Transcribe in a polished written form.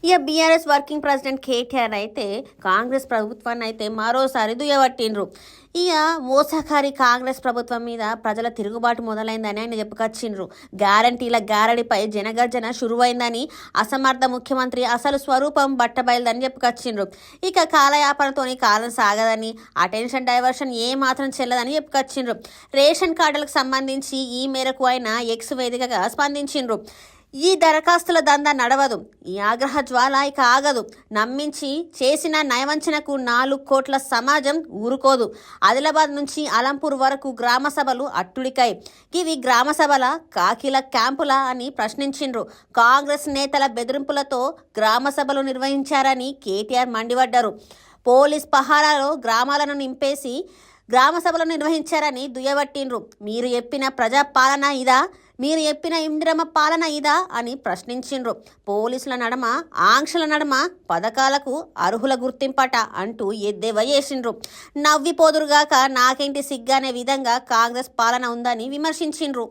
ఇక BRS working president KTR అయితే కాంగ్రెస్ ప్రభుత్వాన్ని అయితే మరోసారి దుయ్యబట్టిండ్రు. ఇక మోసకారి కాంగ్రెస్ ప్రభుత్వం మీద ప్రజల తిరుగుబాటు మొదలైందని ఆయన చెప్పుకొచ్చిండ్రు. గ్యారంటీల గారడిపై జనగర్జన షురువైందని, అసమర్థ ముఖ్యమంత్రి అసలు స్వరూపం బట్టబయలుదని చెప్పుకొచ్చిండ్రు. ఇక కాలయాపనతోని కాలం సాగదని, అటెన్షన్ డైవర్షన్ ఏ మాత్రం చెల్లదని చెప్పుకొచ్చిండ్రు. రేషన్ కార్డులకు సంబంధించి ఈ మేరకు ఆయన ఎక్స్ వేదికగా స్పందించిండ్రు. ఈ దరఖాస్తుల దందా నడవదు, ఈ ఆగ్రహ జ్వాల ఇక ఆగదు, నమ్మించి చేసిన నయవంచనకు 4 కోట్ల సమాజం ఊరుకోదు. ఆదిలాబాద్ నుంచి అలంపూర్ వరకు గ్రామ సభలు అట్టుడికాయి. ఇవి గ్రామ సభల కాకిల క్యాంపుల అని ప్రశ్నించిండ్రు. కాంగ్రెస్ నేతల బెదిరింపులతో గ్రామ సభలు నిర్వహించారని కేటీఆర్ మండిపడ్డారు. పోలీస్ పహారాలో గ్రామాలను నింపేసి గ్రామ సభలు నిర్వహించారని దుయ్యబట్టిండ్రు. మీరు చెప్పిన ప్రజాపాలన ఇదా, మీరు చెప్పిన ఇందిరమ్మ పాలన ఇదా అని ప్రశ్నించిండ్రు. పోలీసుల నడమ, ఆంక్షల నడమ పథకాలకు అర్హుల గుర్తింపట అంటూ ఎద్దేవా చేసిండ్రు. నవ్విపోదురుగాక నాకేంటి సిగ్గనే విధంగా కాంగ్రెస్ పాలన ఉందని విమర్శించిండ్రు.